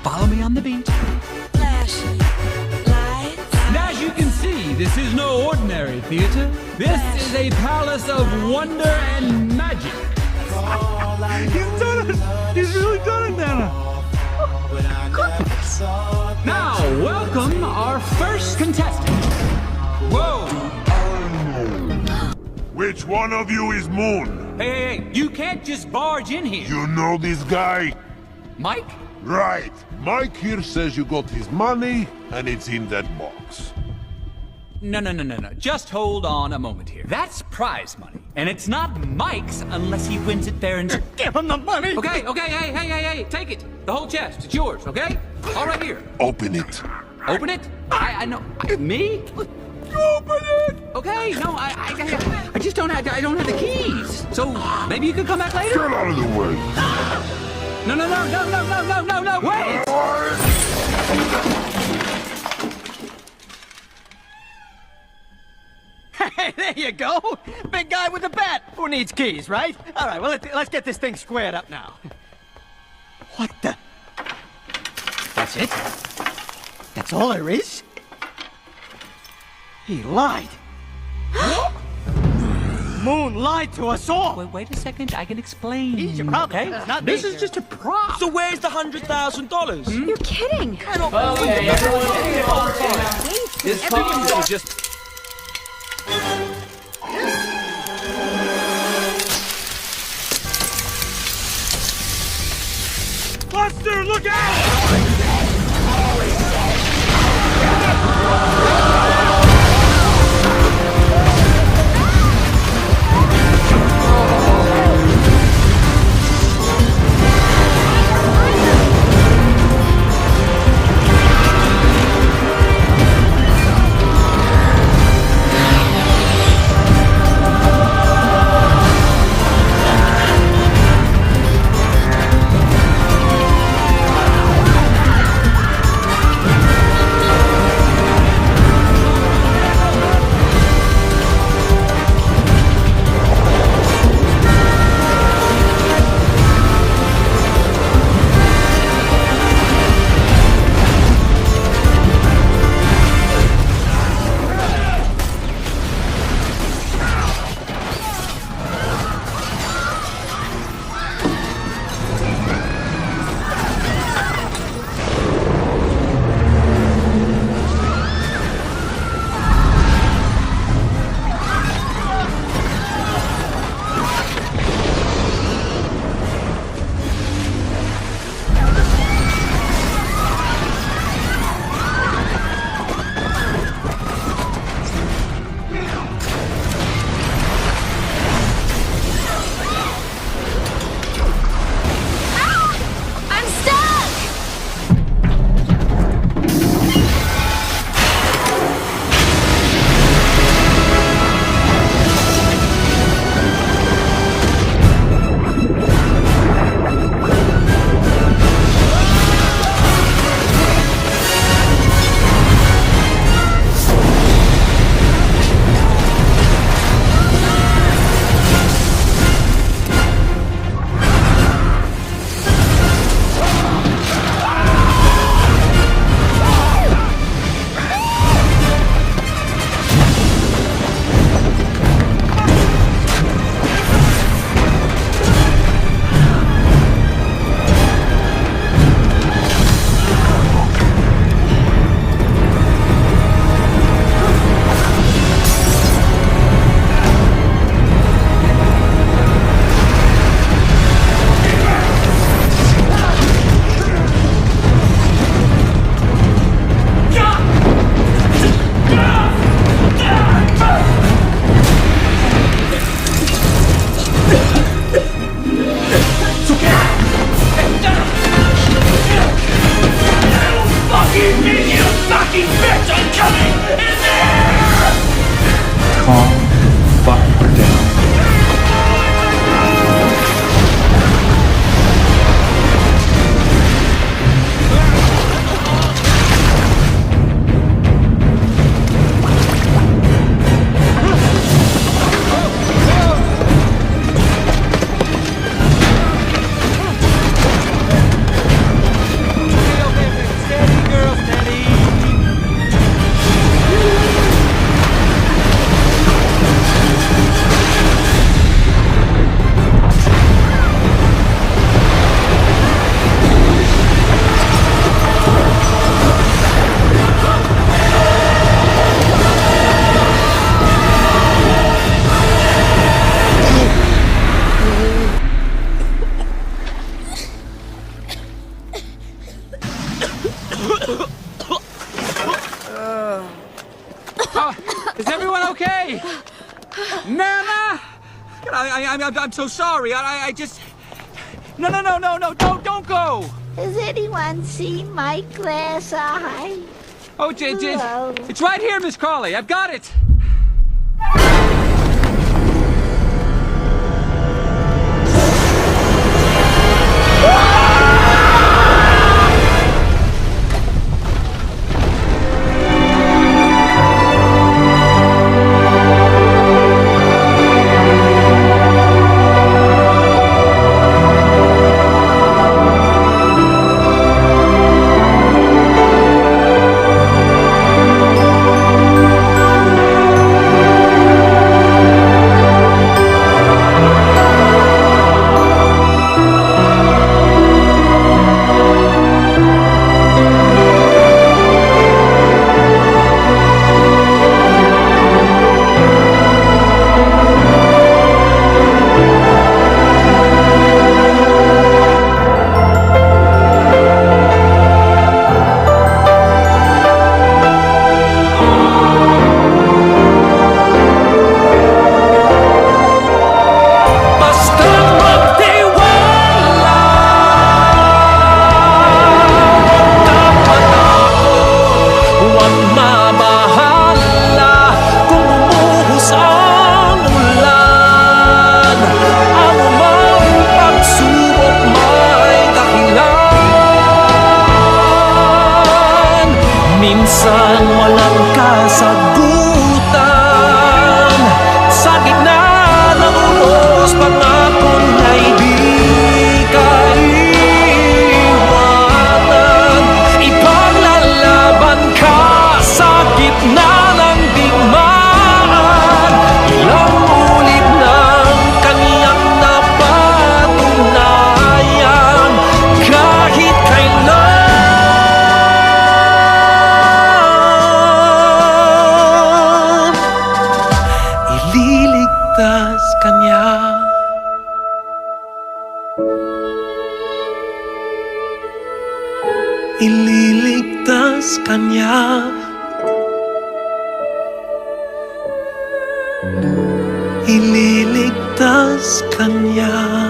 follow me on the beat. Flashing lights. And as you can see, this is no ordinary theater. This is a palace of wonder and magic. He's done it! He's really done it, Nana! Goodness! Now, welcome our first contestant. Whoa! Which one of you is Moon? Hey, you can't just barge in here. You know this guy? Mike? Right. Mike here says you got his money, and it's in that box. No. Just hold on a moment here. That's prize money. And it's not Mike's unless he wins it fair and... Give him the money! Okay, hey, take it. The whole chest. It's yours, okay? All right here. Open it. Open it? I know. Me? Open it! Okay, no, I just don't have, I don't have the keys. So maybe you could come back later? Get out of the way. No, wait! Hey, there you go! Big guy with the bat! Who needs keys, right? All right, well, let's get this thing squared up now. What the? That's it? That's all there is? He lied. Moon lied to us all! Wait a second, I can explain. He's your problem, okay? it's not This me. is just a prop. So where's the $100,000? You're kidding. Okay, This prop is just... Buster, look out! I'm stuck! everyone okay? Nana! I'm so sorry. I just... No, don't go! Has anyone seen my glass eye? Oh, it's right here, Miss Crawley. I've got it. Minsan walang kasagutan sa gitna ng unos, pangakon ay di kaiwanan. Ipaglalaban ka sa gitna ng digmaan. Ilang ulit ng kaniyang napatunayan, kahit kailan ililigtas ka niya. Ililigtas ka niya. Ililigtas ka niya.